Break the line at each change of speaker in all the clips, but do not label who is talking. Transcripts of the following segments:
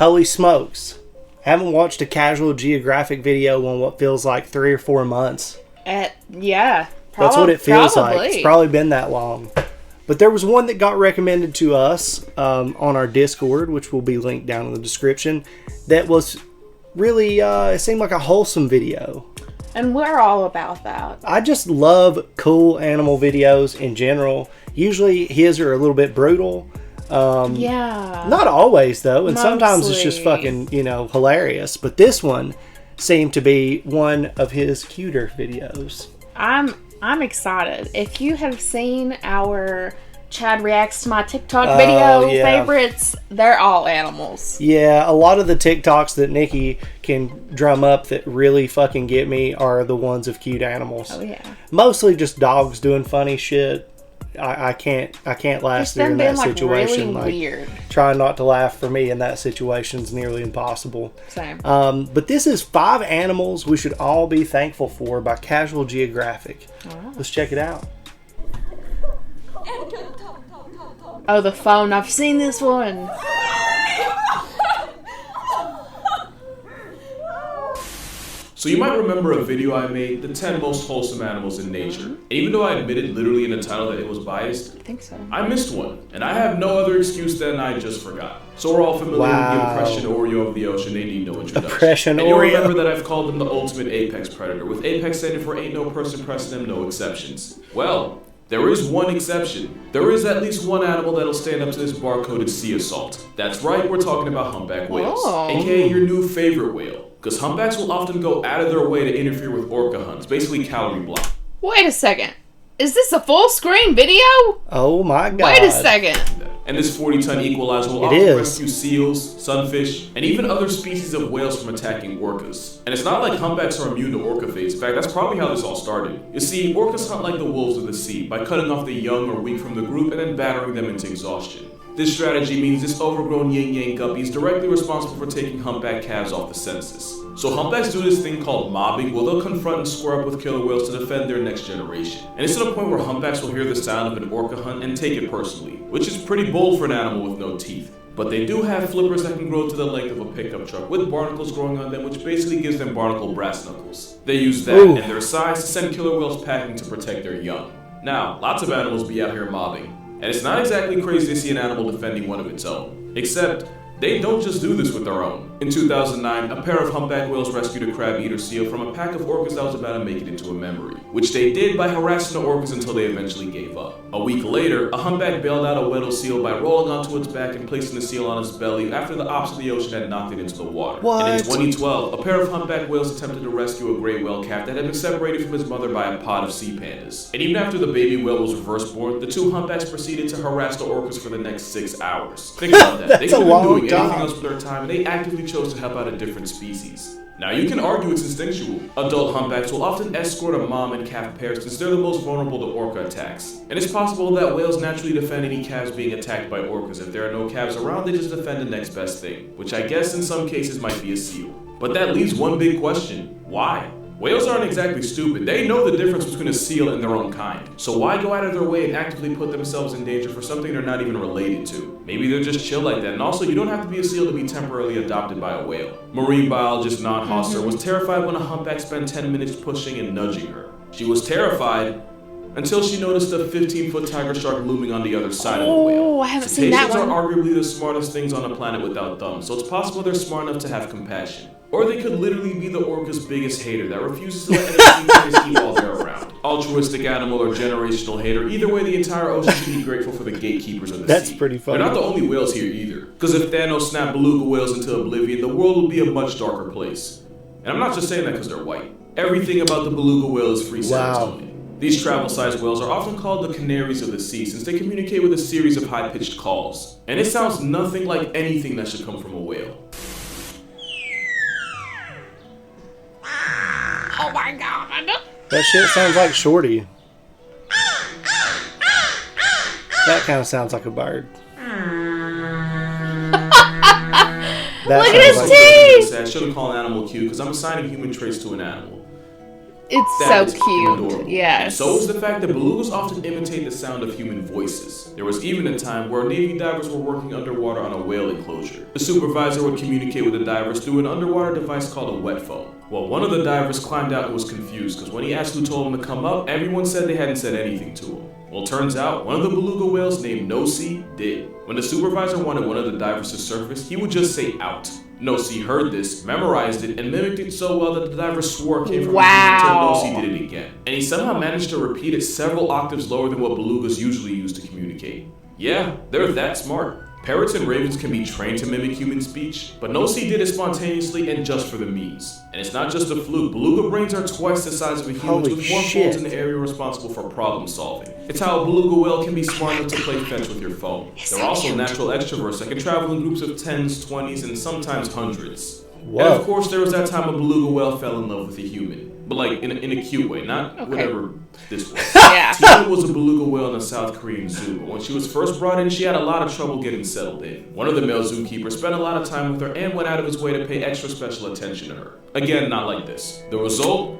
Holy smokes. Haven't watched a casual geographic video in what feels like 3 or 4 months.
Yeah.
That's what it feels like. It's probably been that long. But there was one that got recommended to us on our Discord, which will be linked down in the description, that was really, it seemed like a wholesome video.
And we're all about that.
I just love cool animal videos in general. Usually his are a little bit brutal.
Yeah.
Not always, though. And
Mostly.
Sometimes it's just fucking, hilarious. But this one seemed to be one of his cuter videos.
I'm excited. If you have seen our Chad Reacts to My TikTok video favorites, they're all animals. Yeah,
a lot of the TikToks that Nikki can drum up that really fucking get me are the ones of cute animals.
Oh, yeah.
Mostly just dogs doing funny shit. I can't last there in that situation.
Really weird.
Trying not to laugh for me in that situation is nearly impossible.
Same.
But this is 5 animals we should all be thankful for by Casual Geographic.
Wow.
Let's check it out.
Oh, the phone. I've seen this one.
So you might remember a video I made, the 10 most wholesome animals in nature. And even though I admitted literally in the title that it was biased,
I think so.
I missed one. And I have no other excuse than I just forgot. So we're all familiar with the oppression Oreo of the ocean. They need no introduction.
Oppression
and you'll
Oreo.
remember that I've called them the ultimate apex predator, with apex standing for ain't no person pressing them, no exceptions. Well, there is one exception. There is at least one animal that'll stand up to this bar-coded sea assault. That's right, we're talking about humpback whales, aka your new favorite whale. Because humpbacks will often go out of their way to interfere with orca hunts, basically calorie block.
Wait a second. Is this a full screen video?
Oh my god.
Wait a second.
And this 40-ton equalizer will often rescue seals, sunfish, and even other species of whales from attacking orcas. And it's not like humpbacks are immune to orca fates. In fact, that's probably how this all started. You see, orcas hunt like the wolves of the sea, by cutting off the young or weak from the group and then battering them into exhaustion. This strategy means this overgrown yin-yang guppy is directly responsible for taking humpback calves off the census. So humpbacks do this thing called mobbing, where they'll confront and square up with killer whales to defend their next generation. And it's to the point where humpbacks will hear the sound of an orca hunt and take it personally, which is pretty bold for an animal with no teeth. But they do have flippers that can grow to the length of a pickup truck, with barnacles growing on them, which basically gives them barnacle brass knuckles. They use that and their size to send killer whales packing to protect their young. Now, lots of animals be out here mobbing. And it's not exactly crazy to see an animal defending one of its own. Except, they don't just do this with their own. In 2009, a pair of humpback whales rescued a crab-eater seal from a pack of orcas that was about to make it into a memory, which they did by harassing the orcas until they eventually gave up. A week later, a humpback bailed out a weddell seal by rolling onto its back and placing the seal on its belly after the ops of the ocean had knocked it into the water.
What?
And in 2012, a pair of humpback whales attempted to rescue a gray whale calf that had been separated from his mother by a pod of sea pandas. And even after the baby whale was reverse born, the two humpbacks proceeded to harass the orcas for the next 6 hours. Think about that. They could have been doing anything else with their time, and they actively chose to help out a different species. Now, you can argue it's instinctual. Adult humpbacks will often escort a mom and calf pairs since they're the most vulnerable to orca attacks. And it's possible that whales naturally defend any calves being attacked by orcas. If there are no calves around, they just defend the next best thing, which I guess in some cases might be a seal. But that leaves one big question. Why? Whales aren't exactly stupid. They know the difference between a seal and their own kind. So why go out of their way and actively put themselves in danger for something they're not even related to? Maybe they're just chill like that. And also, you don't have to be a seal to be temporarily adopted by a whale. Marine biologist Nan Hosser was terrified when a humpback spent 10 minutes pushing and nudging her. She was terrified until she noticed a 15-foot tiger shark looming on the other side of the whale.
Oh, I haven't seen that one.
Cetaceans are arguably the smartest things on the planet without thumbs, so it's possible they're smart enough to have compassion. Or they could literally be the orca's biggest hater that refuses to let any seafarers eat while they're around. Altruistic animal or generational hater, either way, the entire ocean should be grateful for the gatekeepers of the sea.
That's pretty funny.
They're not the only whales here either. Because if Thanos snapped beluga whales into oblivion, the world would be a much darker place. And I'm not just saying that because they're white. Everything about the beluga whale is free serotonin. These travel-sized whales are often called the canaries of the sea since they communicate with a series of high-pitched calls. And it sounds nothing like anything that should come from a whale.
Oh my god.
That shit sounds like Shorty. That kind of sounds like a bird.
Look at his teeth!
I shouldn't call an animal cute because I'm assigning human traits to an animal.
It's so cute. Yes.
And so is the fact that belugas often imitate the sound of human voices. There was even a time where Navy divers were working underwater on a whale enclosure. The supervisor would communicate with the divers through an underwater device called a wet phone. Well, one of the divers climbed out and was confused because when he asked who told him to come up, everyone said they hadn't said anything to him. Well, turns out one of the beluga whales named Nosy did. When the supervisor wanted one of the divers to surface, he would just say out. Nosy heard this, memorized it, and mimicked it so well that the diver swore it came from his until Nosy did it again. And he somehow managed to repeat it several octaves lower than what belugas usually use to communicate. Yeah, they're that smart. Parrots and ravens can be trained to mimic human speech, but Nosy did it spontaneously and just for the memes. And it's not just a fluke. Beluga brains are twice the size of a human's with more folds in the area responsible for problem solving. It's how a beluga whale can be smart enough to play fetch with your phone. They're also natural extroverts that can travel in groups of 10s, 20s, and sometimes hundreds. Whoa. And of course, there was that time a beluga whale fell in love with a human. But like in a cute way, not whatever this was. Yeah. Tina was a beluga whale in a South Korean zoo. But when she was first brought in, she had a lot of trouble getting settled in. One of the male zookeepers spent a lot of time with her and went out of his way to pay extra special attention to her. Again, not like this. The result?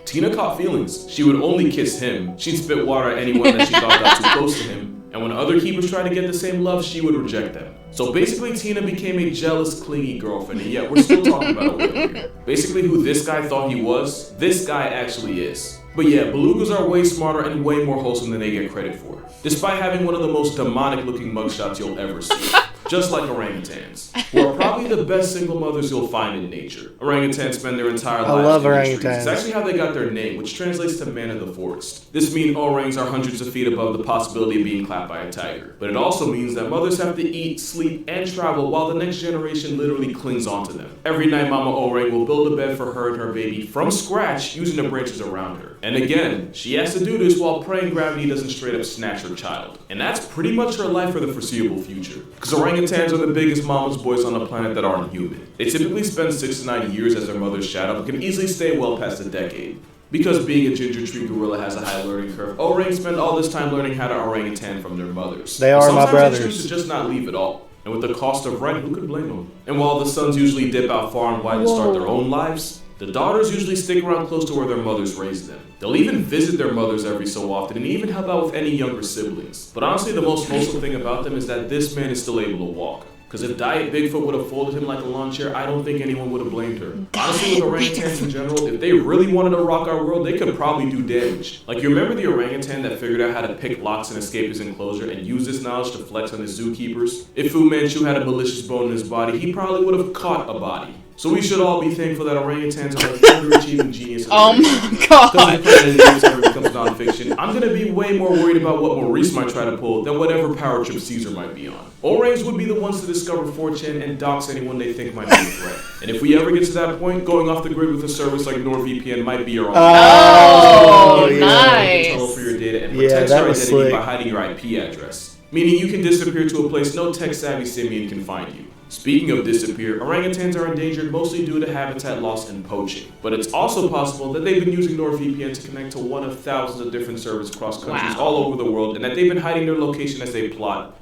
Tina caught feelings. She would only kiss him. She'd spit water at anyone that she thought got too close to him. And when other keepers tried to get the same love, she would reject them. So basically, Tina became a jealous, clingy girlfriend, and yet we're still talking about a whale here. Basically, who this guy thought he was, this guy actually is. But yeah, belugas are way smarter and way more wholesome than they get credit for, despite having one of the most demonic-looking mugshots you'll ever see. Just like orangutans, who are probably the best single mothers you'll find in nature. Orangutans spend their entire lives in the streets. It's actually how they got their name, which translates to man of the forest. This means orangs are hundreds of feet above the possibility of being clapped by a tiger. But it also means that mothers have to eat, sleep, and travel while the next generation literally clings onto them. Every night, Mama Orang will build a bed for her and her baby from scratch using the branches around her. And again, she has to do this while praying gravity doesn't straight up snatch her child. And that's pretty much her life for the foreseeable future. Because orangutans are the biggest mama's boys on the planet that aren't human. They typically spend 6 to 9 years as their mother's shadow, but can easily stay well past a decade. Because being a ginger tree gorilla has a high learning curve, orangs spend all this time learning how to orangutan from their mothers.
They are my brothers.
Sometimes they choose to just not leave at all. And with the cost of rent, who could blame them? And while the sons usually dip out far and wide to start their own lives, the daughters usually stick around close to where their mothers raised them. They'll even visit their mothers every so often and even help out with any younger siblings. But honestly, the most wholesome thing about them is that this man is still able to walk. Because if Diet Bigfoot would have folded him like a lawn chair, I don't think anyone would have blamed her. Honestly, with orangutans in general, if they really wanted to rock our world, they could probably do damage. Like, you remember the orangutan that figured out how to pick locks and escape his enclosure and use this knowledge to flex on his zookeepers? If Fu Manchu had a malicious bone in his body, he probably would have caught a body. So we should all be thankful that orangutans are like underachieving geniuses.
Oh my god.
Because if news ever becomes nonfiction, I'm going to be way more worried about what Maurice might try to pull than whatever power trip Caesar might be on. Orangs would be the ones to discover 4chan and dox anyone they think might be a threat. And if we ever get to that point, going off the grid with a service like NordVPN might be our own.
Oh, nice.
Control for your data and protects your identity by hiding your IP address. Meaning you can disappear to a place no tech-savvy simian can find you. Speaking of disappear, orangutans are endangered mostly due to habitat loss and poaching. But it's also possible that they've been using NordVPN to connect to one of thousands of different servers across countries all over the world, and that they've been hiding their location as they plot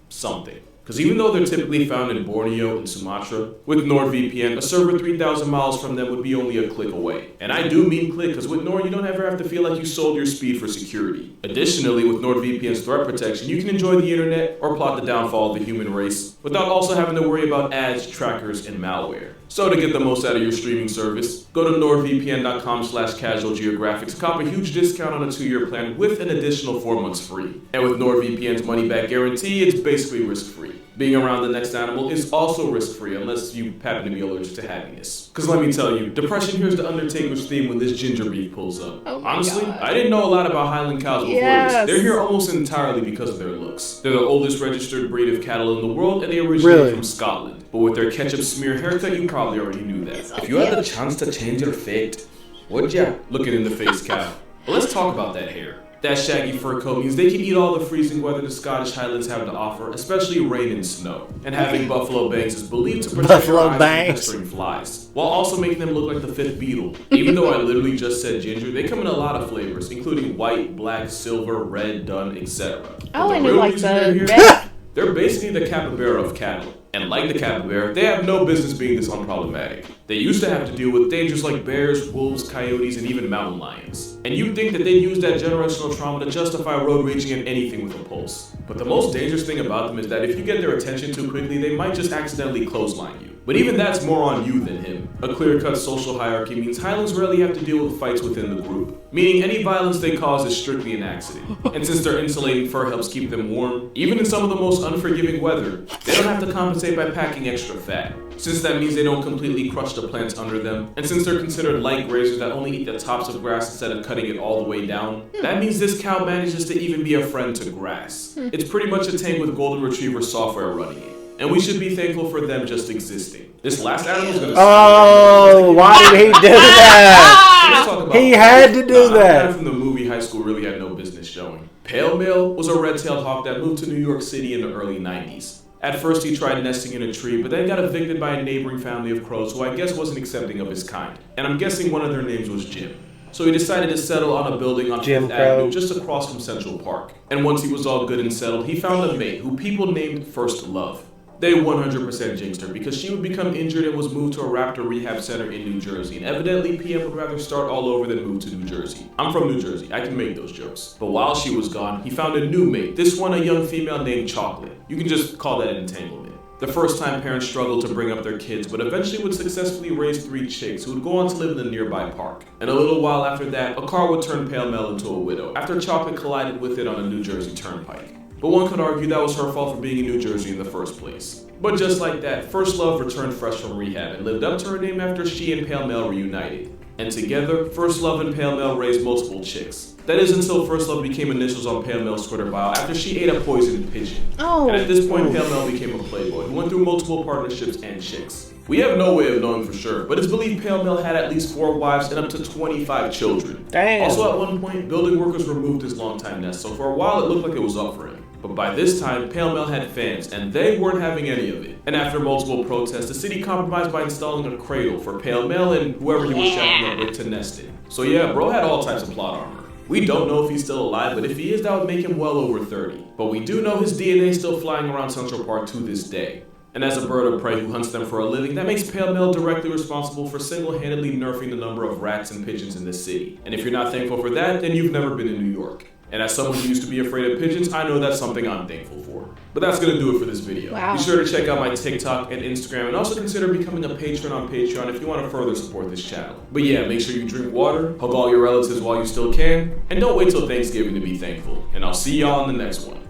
something. Because even though they're typically found in Borneo and Sumatra, with NordVPN, a server 3,000 miles from them would be only a click away. And I do mean click, because with Nord, you don't ever have to feel like you sold your speed for security. Additionally, with NordVPN's threat protection, you can enjoy the internet or plot the downfall of the human race without also having to worry about ads, trackers, and malware. So to get the most out of your streaming service, go to nordvpn.com/casualgeographic to cop a huge discount on a 2-year plan with an additional 4 months free. And with NordVPN's money-back guarantee, it's basically risk-free. Being around the next animal is also risk-free unless you happen to be allergic to happiness. Because let me tell you, depression here's the Undertaker's theme when this ginger bee pulls up.
Oh
Honestly, I didn't know a lot about Highland cows before this. They're here almost entirely because of their looks. They're the oldest registered breed of cattle in the world, and they originate from Scotland. But with their ketchup smear haircut, you probably already knew that. If you had the chance to change your fate, would ya? Looking in the face, cow. Well, let's talk about that hair. That shaggy fur coat means they can eat all the freezing weather the Scottish Highlands have to offer, especially rain and snow. And having buffalo bangs is believed to protect your eyes from pestering flies, while also making them look like the 5th beetle. Even though I literally just said ginger, they come in a lot of flavors, including white, black, silver, red, dun, etc.
Oh, I knew like the red.
They're basically the capybara of cattle. And like the capybara, they have no business being this unproblematic. They used to have to deal with dangers like bears, wolves, coyotes, and even mountain lions. And you'd think that they'd use that generational trauma to justify road raging at anything with a pulse. But the most dangerous thing about them is that if you get their attention too quickly, they might just accidentally clothesline you. But even that's more on you than him. A clear-cut social hierarchy means Highlands rarely have to deal with fights within the group, meaning any violence they cause is strictly an accident. And since their insulating fur helps keep them warm, even in some of the most unforgiving weather, they don't have to compensate by packing extra fat. Since that means they don't completely crush the plants under them, and since they're considered light grazers that only eat the tops of grass instead of cutting it all the way down, that means this cow manages to even be a friend to grass. It's pretty much a tank with Golden Retriever software running it. And we should be thankful for them just existing. This last animal's gonna...
Oh, why did he do that? He had to do that.
The guy from the movie High School really had no business showing. Pale Male was a red-tailed hawk that moved to New York City in the early 90s. At first he tried nesting in a tree, but then got evicted by a neighboring family of crows who I guess wasn't accepting of his kind. And I'm guessing one of their names was Jim. So he decided to settle on a building on Fifth Avenue just across from Central Park. And once he was all good and settled, he found a mate who people named First Love. They 100% jinxed her because she would become injured and was moved to a raptor rehab center in New Jersey. And evidently, PM would rather start all over than move to New Jersey. I'm from New Jersey, I can make those jokes. But while she was gone, he found a new mate, this one a young female named Chocolate. You can just call that an entanglement. The first time parents struggled to bring up their kids, but eventually would successfully raise 3 chicks who would go on to live in a nearby park. And a little while after that, a car would turn Pale Mel into a widow after Chocolate collided with it on a New Jersey turnpike. But one could argue that was her fault for being in New Jersey in the first place. But just like that, First Love returned fresh from rehab and lived up to her name after she and Pale Mel reunited. And together, First Love and Pale Mel raised multiple chicks. That is until First Love became initials on Pale Mel's Twitter bio after she ate a poisoned pigeon. And at this point, Pale Mel became a playboy who went through multiple partnerships and chicks. We have no way of knowing for sure, but it's believed Pale Mel had at least 4 wives and up to 25 children.
Damn.
Also at one point, building workers removed his longtime nest, so for a while it looked like it was up for him. But by this time, Pale Mel had fans, and they weren't having any of it. And after multiple protests, the city compromised by installing a cradle for Pale Mel and whoever he was shacking up with to nest in. So yeah, bro had all types of plot armor. We don't know if he's still alive, but if he is, that would make him well over 30. But we do know his DNA is still flying around Central Park to this day. And as a bird of prey who hunts them for a living, that makes Pale Mel directly responsible for single-handedly nerfing the number of rats and pigeons in this city. And if you're not thankful for that, then you've never been in New York. And as someone who used to be afraid of pigeons, I know that's something I'm thankful for. But that's going to do it for this video.
Wow.
Be sure to check out my TikTok and Instagram, and also consider becoming a patron on Patreon if you want to further support this channel. But yeah, make sure you drink water, hug all your relatives while you still can, and don't wait till Thanksgiving to be thankful. And I'll see y'all in the next one.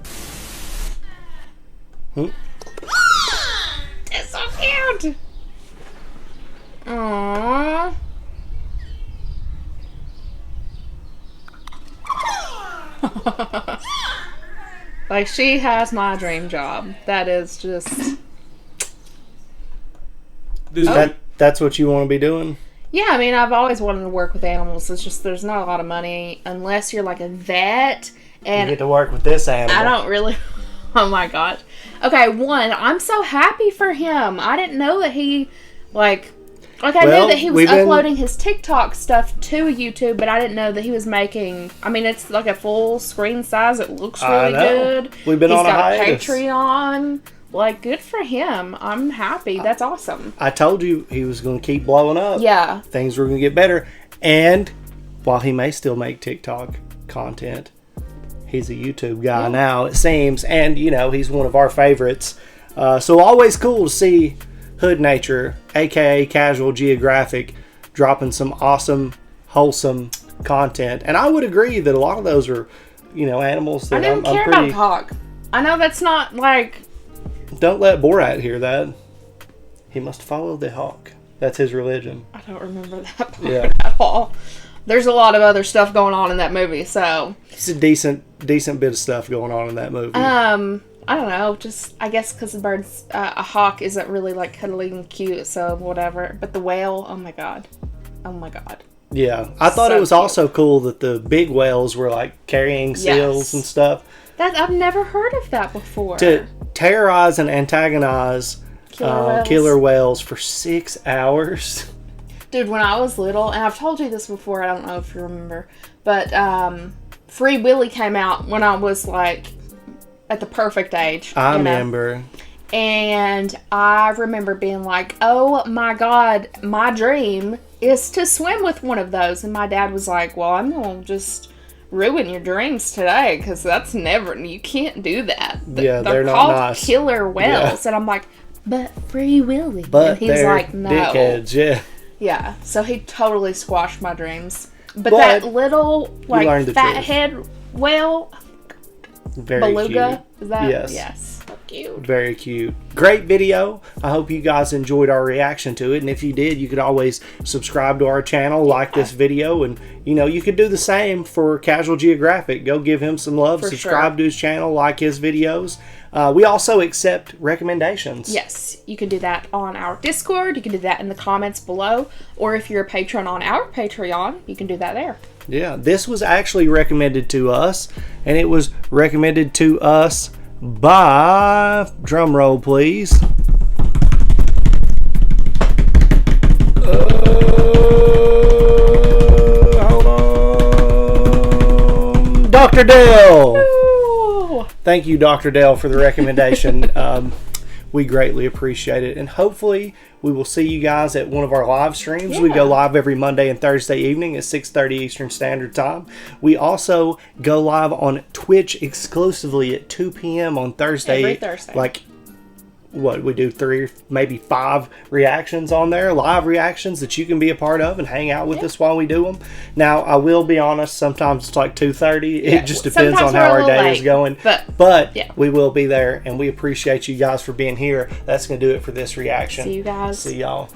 It's so cute! Aww. Like, she has my dream job. That is just...
That's what you want to be doing?
Yeah, I mean, I've always wanted to work with animals. It's just, there's not a lot of money unless you're like a vet. And
you get to work with this animal.
I don't really... Oh my gosh. Okay, one, I'm so happy for him. I didn't know that he, I knew that he was uploading his TikTok stuff to YouTube, but I didn't know that he was making, I mean, it's like a full screen size. It looks really good.
We've been on a hiatus.
He's got Patreon. Like, good for him. I'm happy. That's awesome.
I told you he was going to keep blowing up.
Yeah.
Things were going to get better. And while he may still make TikTok content, he's a YouTube guy now, it seems. And, he's one of our favorites. So always cool to see Hood Nature, a.k.a. Casual Geographic, dropping some awesome, wholesome content. And I would agree that a lot of those are, animals that
I didn't care about hawk. I know that's not,
Don't let Borat hear that. He must follow the hawk. That's his religion.
I don't remember that part at all. There's a lot of other stuff going on in that movie, so...
It's a decent bit of stuff going on in that movie.
I don't know, just, I guess because the birds, a hawk isn't really, cuddly and cute, so whatever. But the whale, oh my god. Oh my god.
Yeah, I thought it was also cool that the big whales were, carrying seals and stuff.
I've never heard of that before.
To terrorize and antagonize killer whales for 6 hours.
Dude, when I was little, and I've told you this before, I don't know if you remember, but Free Willy came out when I was, at the perfect age.
I remember.
And I remember being like, oh my God, my dream is to swim with one of those. And my dad was like, well, I'm going to just ruin your dreams today because that's never, you can't do that. They're not called nice. Killer whales. And I'm like, but Free Willy.
But
and he's like, no.
Dickheads, yeah.
Yeah, so he totally squashed my dreams. But that little, like, fathead whale,
very
Beluga,
cute.
is that?
Yes.
Yes. Cute.
Very cute. Great video. I hope you guys enjoyed our reaction to it. And if you did, you could always subscribe to our channel, like this video, and you could do the same for Casual Geographic. Go give him some love. Subscribe to his channel, like his videos. We also accept recommendations.
Yes, you can do that on our Discord. You can do that in the comments below. Or if you're a patron on our Patreon, you can do that there.
Yeah, this was actually recommended to us, and it was recommended to us by, drum roll please, hold on, Dr. Dale. Ooh. Thank you, Dr. Dale, for the recommendation. We greatly appreciate it, and hopefully we will see you guys at one of our live streams. Yeah. We go live every Monday and Thursday evening at 6:30 Eastern Standard Time. We also go live on Twitch exclusively at 2 p.m. on Thursday.
Every Thursday.
Like, what, we do 3, maybe 5 reactions on there, live reactions that you can be a part of and hang out with us while we do them. Now, I will be honest, sometimes it's like 2:30. It just depends on how our day is going. But we will be there, and we appreciate you guys for being here. That's going to do it for this reaction.
See you guys.
See y'all.